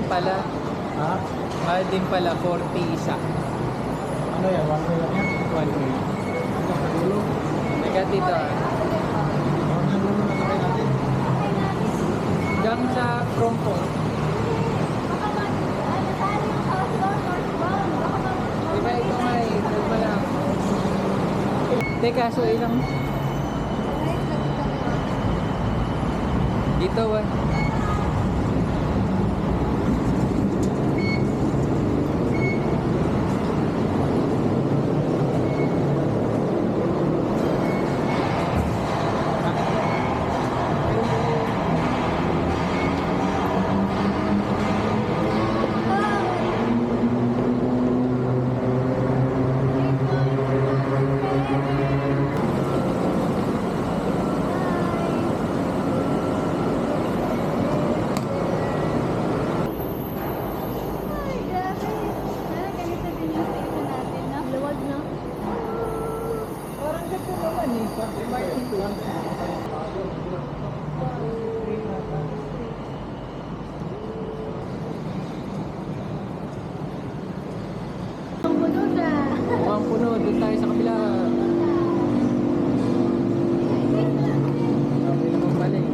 pala. Ha? Mahal din pala, 40 isa. Ano yan? One way lang yan? One way. Ito sa dulo. Teka dito ah. Ang dulo na sakay natin. Diyan sa Krongpong. Diba ito nga eh, dalawa lang. Teka, so ilang? Dito ah. Parang ganito naman eh. Ito lang. Mukhang puno. Doon tayo sa kabila. Sabi naman pala eh.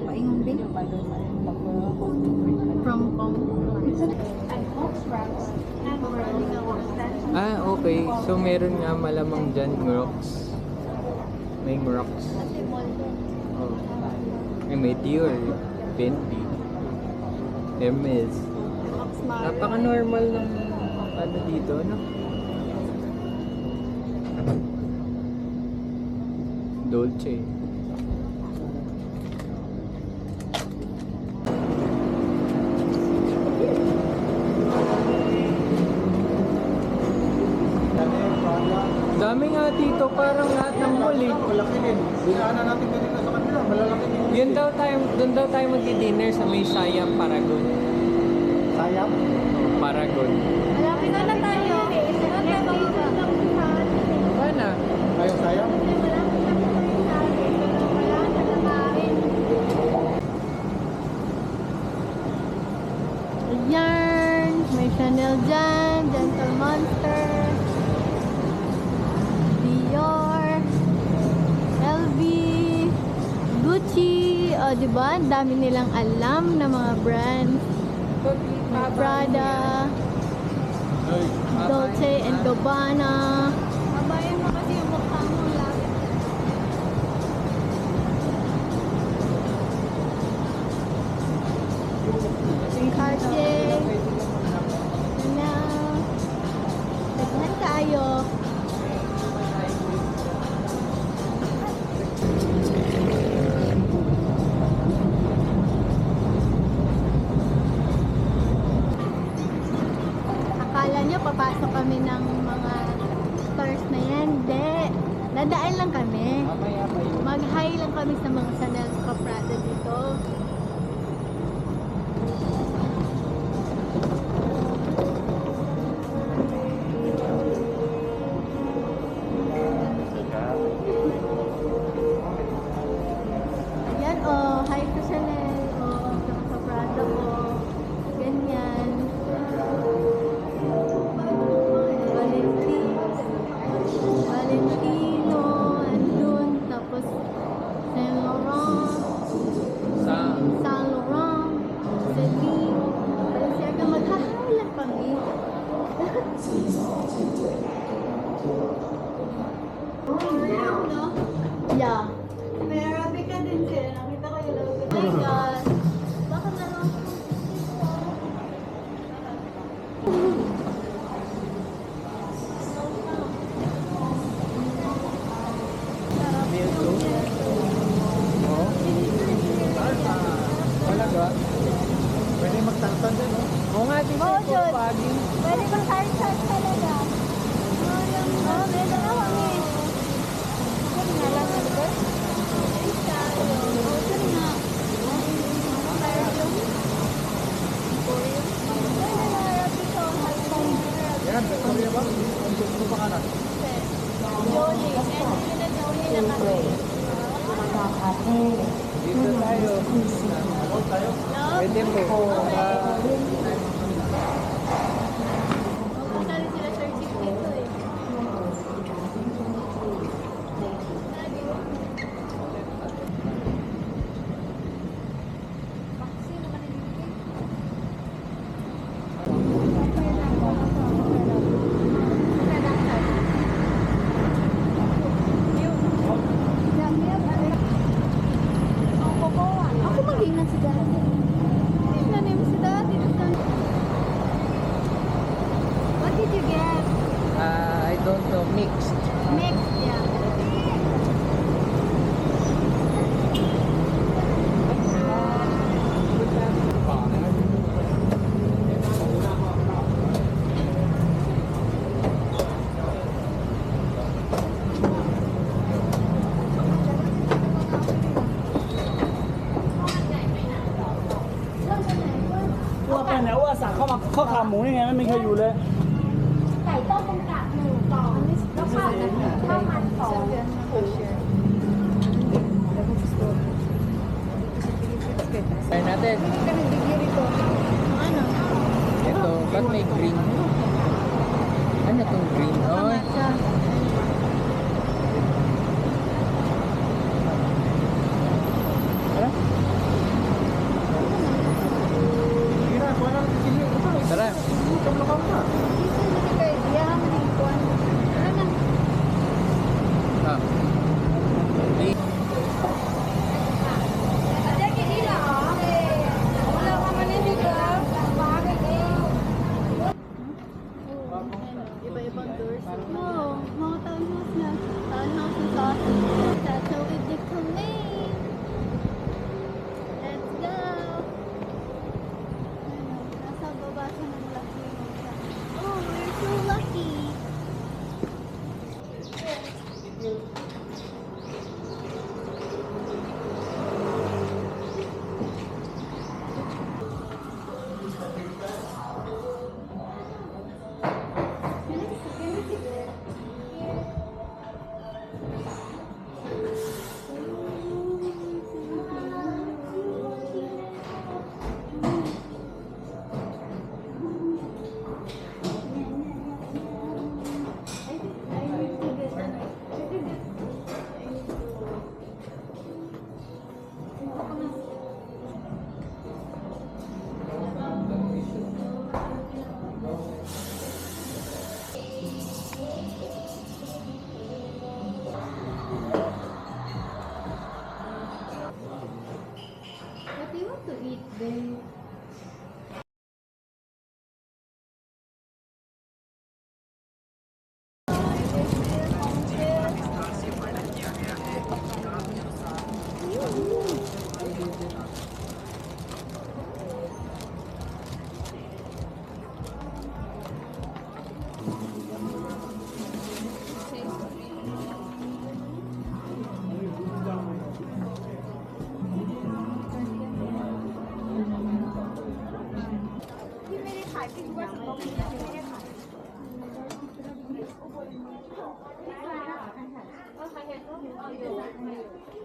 Paingon din. From Ah, okay. So meron nga malamang dyan, Crocs. May Crocs. Oh. May Dior, Bentley, Hermes. Napaka-normal ng ano dito, no? Dolce. Dami nga dito, parang lahat ng mall eh. Malaki din. Dinaanan natin kanina sa kanila. Malalaki din. Doon daw tayo magdi-dinner sa may Siam Paragon. Sayang. Paragon. Malapit na tayo. Paano? Ayaw sayang. Ayan. May Chanel dyan. Gentle Monster. Dior. LV. Gucci. O, diba? Ang dami nilang alam na mga brands. Prada. Dolce and Gabbana. Kabayan mo kasi yung mukha mo lang. Cartier. Chanel. Tignan tayo. Akala nyo papasok kami ng mga stores na yan. Hindi. Dadaan lang kami. Mamaya pa yun. Mag-hi lang kami sa mga Chanel sa Prada dito. Ayan oh, hi sa Chanel oh, sa Prada oh. Ganyan. Valentino, andun, tapos Saint Laurent, Sa Saint Laurent, Celine, Balenciaga, maghahay lang kami. Yeah. May Arabic ka din sila. Nakita ko yung logo. Oh my God. Baka meron. Milko. Oh. Talaga? Pwede magtantan din, no? Oo nga, di Oo, ba? Jod. Pagi. Pwede bang card talaga? Oo, may dalawa kami. Sorry nga lang, ano ba? Oo, sorry nga. pangalan? Jolie. And hindi na Jolie na kasi. Dito tayo. Ano tayo? No? Pwede po. Pupunta rin sila Sir Chief dito eh. Ako mag-ingat si Daddy. Tingnan niyo si Daddy. What did you get? I don't know, mixed. Mixed, yeah.ว่าไปไหนว่าสั่งข้าวขาหมูยังไงไม่มีใครอยู่เลย ไก่ต้มเป็นกากหนึ่งกล่องแล้วข้าวมันสอง Try natin. Ano? Ito, ba't may green? Ano tong green? Oy. Matcha. Tara. Sige na, kuha na natin sili. Tara. Kamlakaw na. Ah. Green. Iba-ibang doors. Oo, mga townhouse na. Townhouse na sa atin. Tatawid din kami. Let's go! Nasa baba siya ng lucky. Oh, we're so lucky! What do you want to eat, babe?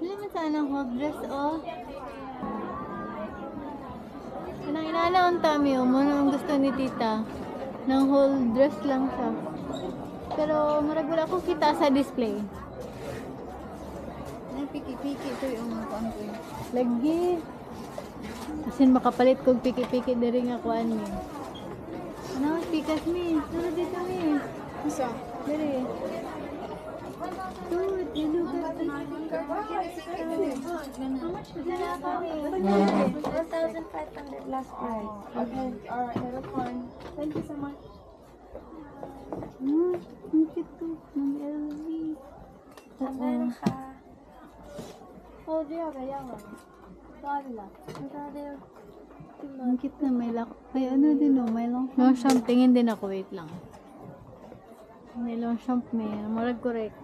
Hindi mo sana hot dress, oh. Anong inanaon tami, oh. Muna ang gusto ni tita. Nang whole dress lang siya. Pero marag wala ko kita sa display. Ay, piki-piki ito yung mga ko. Lagi. Kasi makapalit kong piki-piki na rin ako ani. Ano, pikas mi. Ano dito mi? Isa. Dere. Dude, you look at this. How much is that? 1,500 last price. Okay. Alright, that's fine. Thank you so much. Ang cute to. Ng LV. Meron ka. Oh, diya, kaya nga. Saan lang? Ang cute na may lock. Ay, ano din o, may long champ. Tingin din ako, wait lang. May long champ may. Marag correct.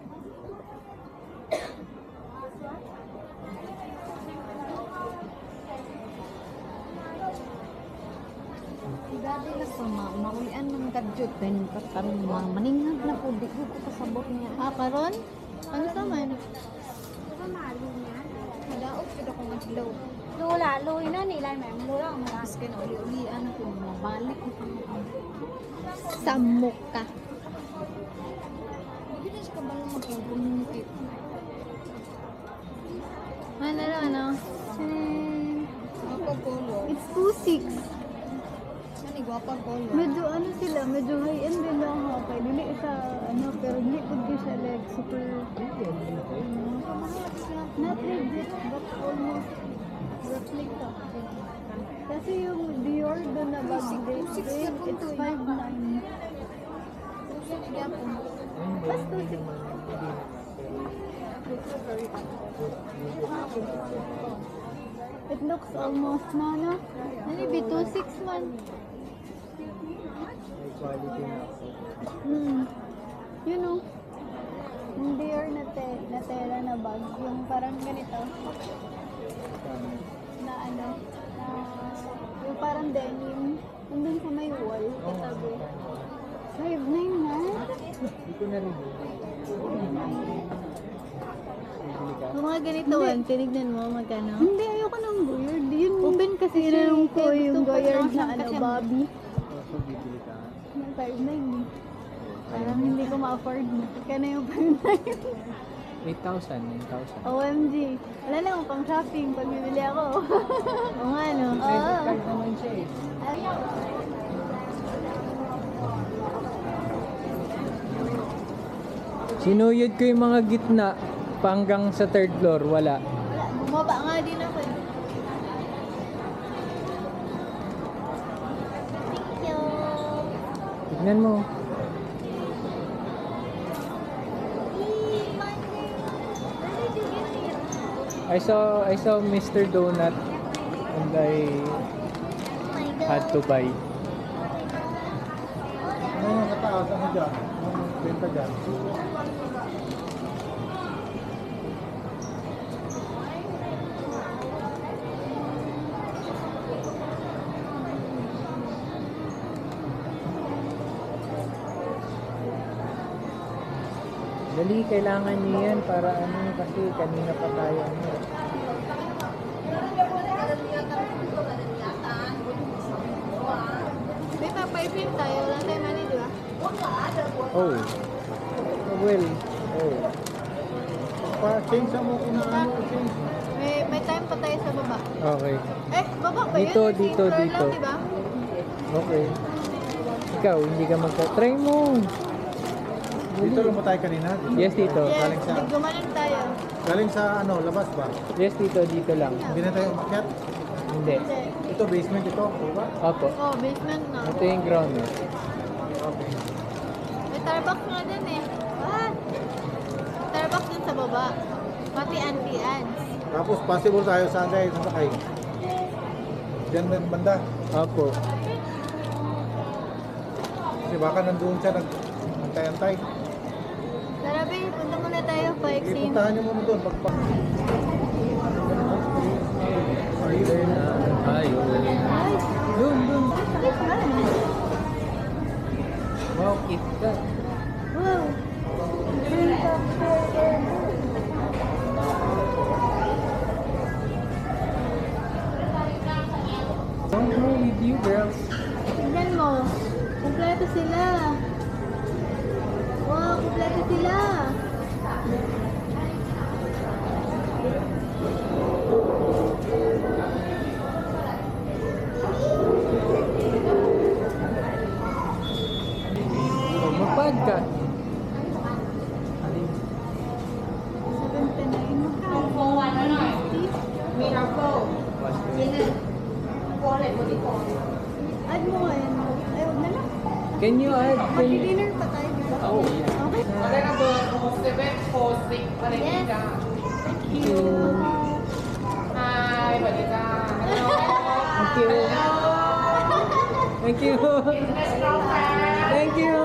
Dati na sa maulian ng kadyot. Ben, katarong maningag na po. Di ko kasabot niya. Ah, karon? Ano sa man? Pamalo niya. Madaog sila kung naglaw. Lula, luwi na nila, ma'am. Lula, ang mga. Tapos kaya uli-ulian ako. Mabalik ko samok ka. Hindi na siya kabalang mag-communicate. Ano? Guwapa color. It's 2.6. Ano, guwapa color. Medyo ano sila, medyo high-end din lang ha. Kaya dili sa ano, pero hindi ko di siya like super... Not legit, but almost replica. Kasi yung Dior doon na bag date, it's 5.9. Mas 2.6. It looks almost no? Ano be 2.6 man? You know, yung Dior na tela na bag, yung parang ganito. Na ano, yung parang denim, nandun sa may wall, katabi. 5.9 na? Hindi ko na rin. Yung mga ganito, tinignan mo magkano? Hindi, ayoko ng goyard. Yun, open kasi yun ko yung goyard na ano, Bobby. So, bibili ka. Yung 5.9 eh. Parang hindi ko ma-afford na. Kaya na yung 5.9. 8,000, 9,000. OMG. Wala na akong pang shopping pag bibili ako. O nga, no? Credit card naman siya eh. Sinuyod ko yung mga gitna panggang sa third floor, wala. Wala, bumaba nga din ako eh. Thank you. Tignan mo. I saw Mr. Donut and I had to buy. Ano yung kataas? Ano dyan? Ang benta dyan? Dali, kailangan niyo yan para ano kasi kanina pa tayo ano. May pa-film tayo. Wala tayo money, di ba? Oh. Well. Oh. Pa-change mo kung ano, change. May time pa tayo sa baba. Okay. Eh, baba ba Dito, yun? Same dito, floor dito. Lang, di ba? Okay. Ikaw, hindi ka magka-try mo. Dito lang ba tayo kanina? Dito? Yes, dito. Yes, Galing sa- gumanon tayo. Galing sa ano, labas ba? Yes, dito lang. Hindi na tayo umakyat? Hindi. Hindi. Ito, basement ito, di ba? Opo. Oh, basement na. Ito yung ground. Okay. May Starbucks nga dun eh. What? Starbucks dun sa baba. Pati anti-ads. Tapos possible tayo saan tayo sasakay? Diyan na yung banda. Opo. Kasi baka nandun siya nagantay-antay. Tara, babe. Punta muna tayo pa exam. Ipuntahan niyo muna doon. Pagpa. Order na tayo. Ay, Doon. sakit man. Wow, keep that. Wow. Don't go with you, girls. Tignan mo. Kompleto sila. Wow, kompleto sila. Magpad ka. 79. Magkano? 150? Add mo nga yan. Ay, huwag na lang. Can you add? Mag-dinner pa tayo, di ba? Oh. Okay. Yes. Thank you. Thank you. Thank you. Thank you.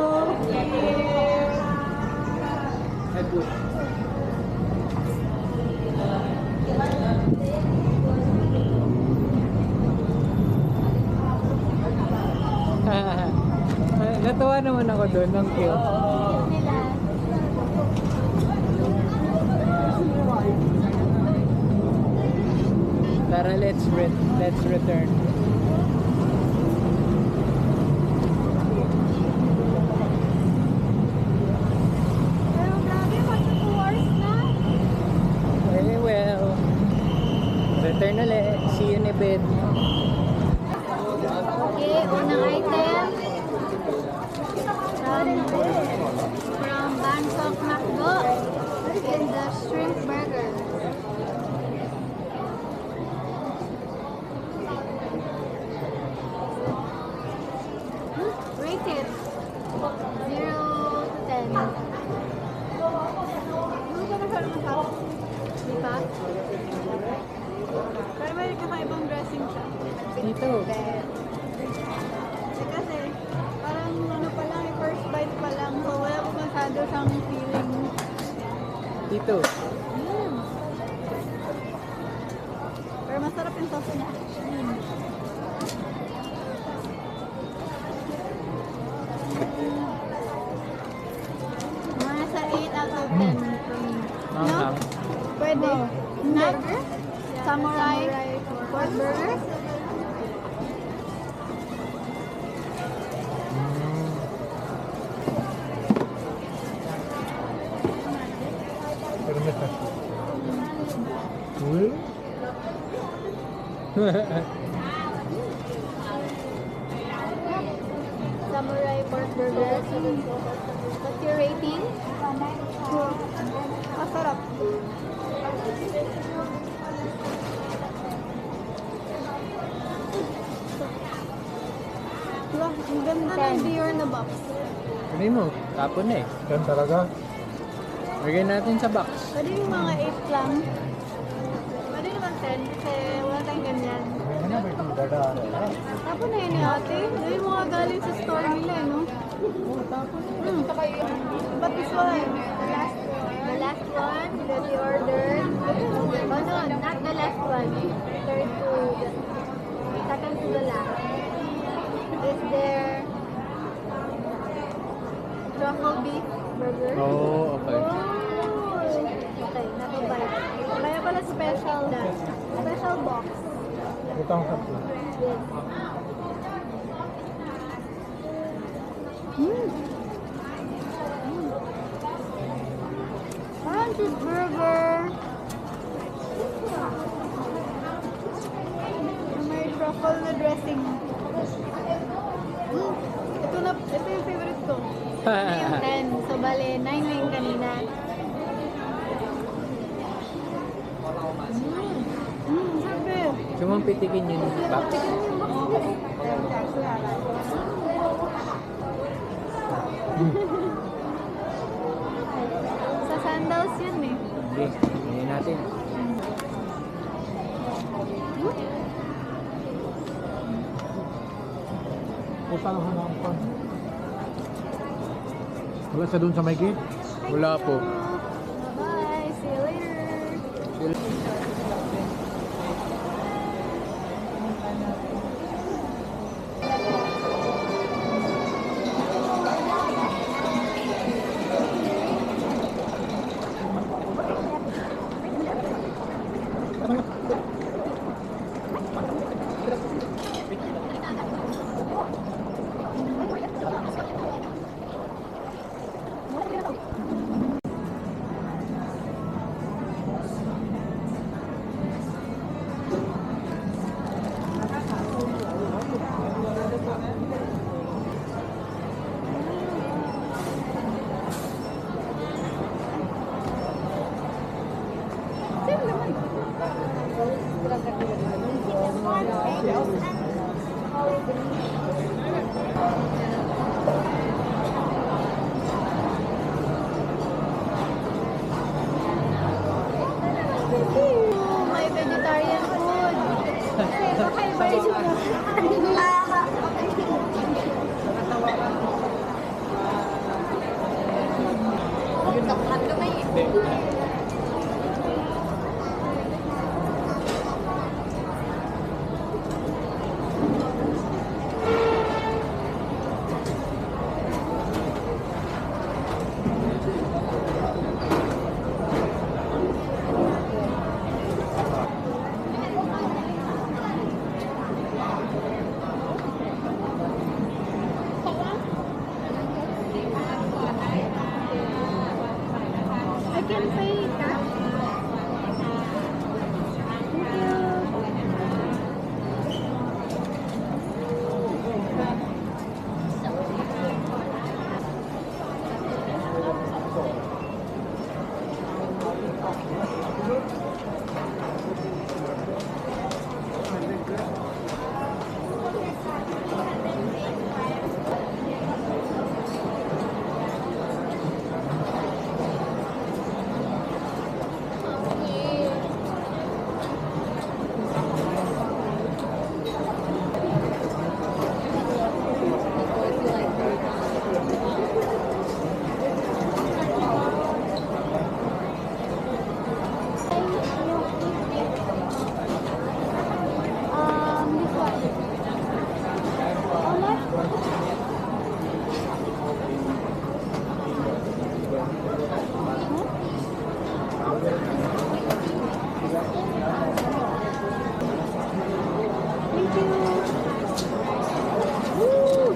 Ay, good. Natuwa naman ako doon, ang cute. Nila. Tara, let's return. Pero grabe, magsa 2 hours na. Very well. Return ulit. See you in a bit. Okay, unang item. From Bangkok Macdo. In the shrimp burger. Rate it. 0 to 10. Ano ka na siya naman sa? Di ba? Pero may kakaibang dressing siya. Dito. Kasi parang ano pa lang, first bite pa lang. So wala pa masyado siyang feeling. Dito. Pero masarap yung sauce niya. Mga sa 8 out of 10 for me. No? Pwede. Not samurai pork burger. Permita. Uy. Samurai pork burger. What's your rating? Masarap. Diba? Ang ganda ng beer na box. Sabi mo, tapon na eh. Yan talaga. Lagyan natin sa box. Pwede yung mga 8 lang. Pwede naman 10 kasi wala tayong ganyan. Ano ba itong dadaan? Tapos na yun ni ate. Dahil mga galing sa store nila, eh, no? But this one, The last one that you ordered. Oh no, not the last one. Third to the second to the last. Is there truffle beef burger? Oh, okay. Okay, nakabite. kaya pala special special box. Ito ang sabi. Yes. Parang cheeseburger. May truffle na dressing. Ito yung favorite ko. Ito yung 10. So, bale, 9 na yung kanina. Sabi. Gusto mong pitikin yun yung box? Sa sandals yun eh. Hindi, hindi natin. O saan ang hanap pa? Wala sa doon sa may gate? Wala po. Bye. See you later. can pay cash. Thank you. This one. How much? Thank you. Woo!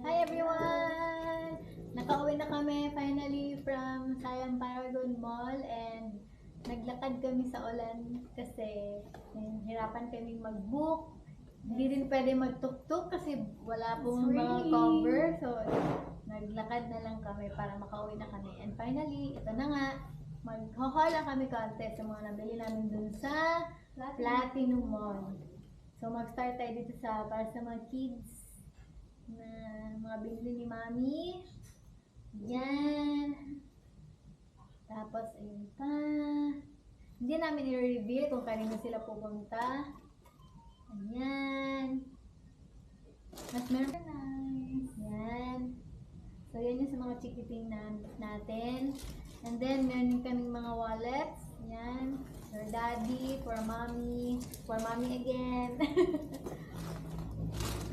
Hi everyone! Nakauwi na kami finally from Siam Paragon Mall and naglakad kami sa ulan kasi hirapan kaming mag-book. Hindi din pwede magtuk-tuk kasi wala pong mga cover. So, naglakad na lang kami para makauwi na kami. And finally, ito na nga, mag-haul na kami contest sa mga nabili namin dun sa Platinum Mall. So, mag-start tayo dito para sa mga kids na mga binili ni Mami. Yan. Tapos, ayun pa. Hindi namin i-reveal kung kanino sila pupunta. Ayan. Mas meron na nice. Yan. So, yan yung sa mga chikiting natin. And then, meron kaming mga wallets. Yan. For daddy, for mommy again.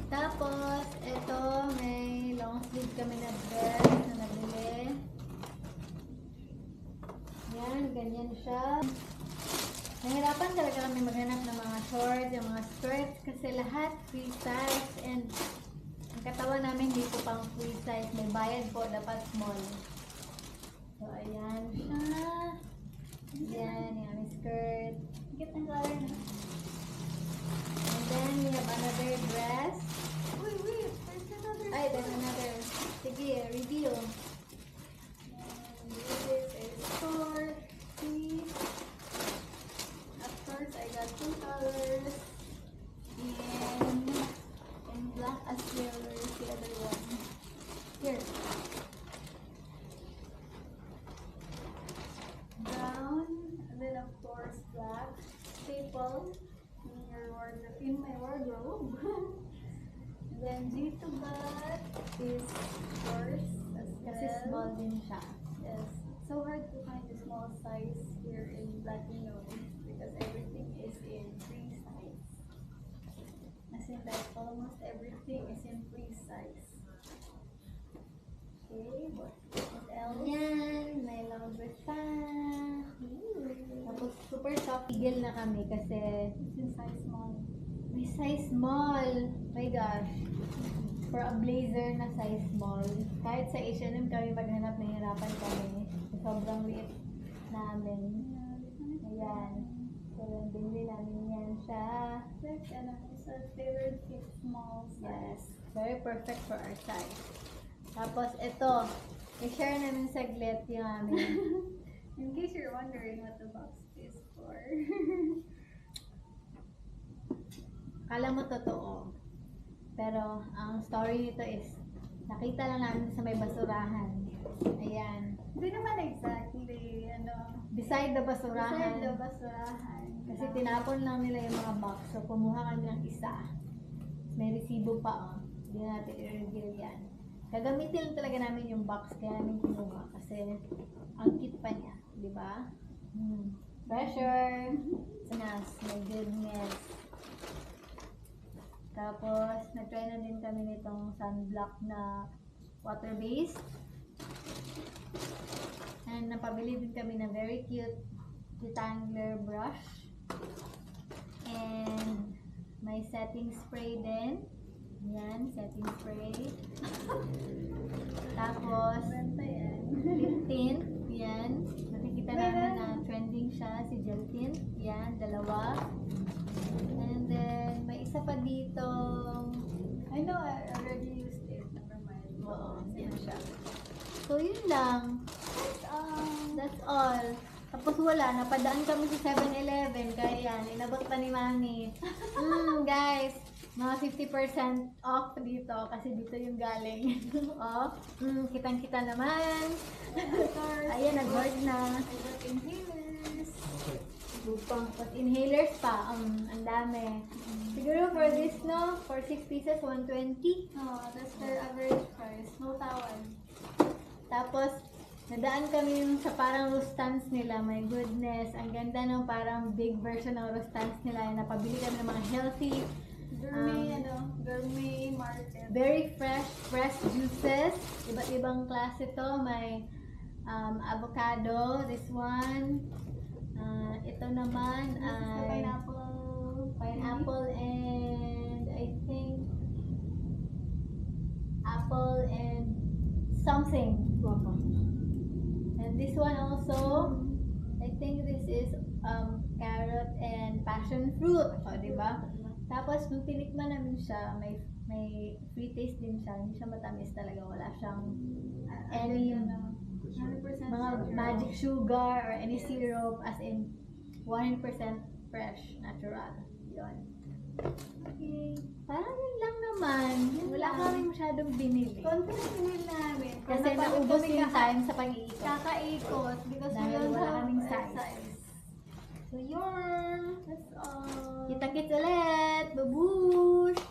Tapos, ito, may long sleeve kami na dress na nabili. Yan, ganyan siya. Nahirapan talaga kami maghanap ng mga shorts, yung mga skirts, kasi lahat free size. And ang katawan namin dito pang free size. May bayad po, dapat small. So, ayan siya. Ayan, yung aming skirt. Cute ang color na. And then, we have another dress. Wait, there's another. Ay, there's another. Sige, reveal. And this is a short piece. At first, I got two colors. And black as well. Where's the other one? Here. Brown. And then, of course, black. Staple. In my wardrobe. Then dito got this purse as well. Kasi small din siya. Yes. So hard to find a small size here in Platinum because everything is in free size. As in like almost everything is in free size. Okay, what else? Yan, may long dress pa. Tapos super soft. Tigil na kami kasi yung size small. May size small. My gosh. For a blazer na size small. Kahit sa H&M kami maghanap, nahihirapan kami. Sobrang liit namin. Ayan. So, binili namin yan siya. It's a tailored fit small size. Yes. Very perfect for our size. Tapos, ito. I-share namin saglit yung amin. In case you're wondering what the box is for. Kala mo totoo. Pero, ang story nito is, nakita lang namin sa may basurahan. Ayan. Hindi naman exactly, Beside the basurahan. beside the basurahan. Kasi tinapon lang nila yung mga box. So, kumuha kami ng isa. May resibo pa, oh. Hindi natin i-reveal yan. gagamitin lang talaga namin yung box kaya namin kinuha kasi ang cute pa niya, di ba? Pressure, sanas, my goodness. Tapos, nag-try na din kami nitong sunblock na water-based. And napabili din kami ng very cute detangler brush. And may setting spray din. Yan, setting spray. Tapos, lip tint. Yan. Nakikita namin na trending siya, si gel tint. Yan, dalawa. And then, may isa pa dito. I know, I already used it. Never mind. Oo, yan siya. So, yun lang. That's all. Tapos wala, napadaan kami sa 7-Eleven, kaya yan, inabot pa ni Mami. Guys, mga 50% off dito, kasi dito yung galing. Off. Kitang-kita naman. Ayan, nag-board na. I got inhalers. Tapos inhalers pa, ang dami. Siguro for this, no, for 6 pieces, 120. Oh, that's their average price. No tawad. Tapos, nadaan kami yung sa parang Rustans nila. My goodness, ang ganda ng parang big version ng Rustans nila. Napabili kami ng mga healthy, Gourmet market. very fresh juices. Iba't ibang klase to. May avocado, this one. Ito naman ay pineapple and I think apple and something. And this one also, I think this is carrot and passion fruit. O, diba? Tapos, nung tinikman namin siya, may free taste din siya. Hindi siya matamis talaga. Wala siyang any 100% mga magic sugar or any syrup, as in 100% fresh, natural. Yun. Okay. Parang yun lang naman. Wala kami masyadong binili. Konti na pinil namin. Kasi naubos yung time sa pag-iikot. Kakaikot because we Dahil don't wala have kaming size. size. So yun. That's all. Kita-kits ulit! Babush!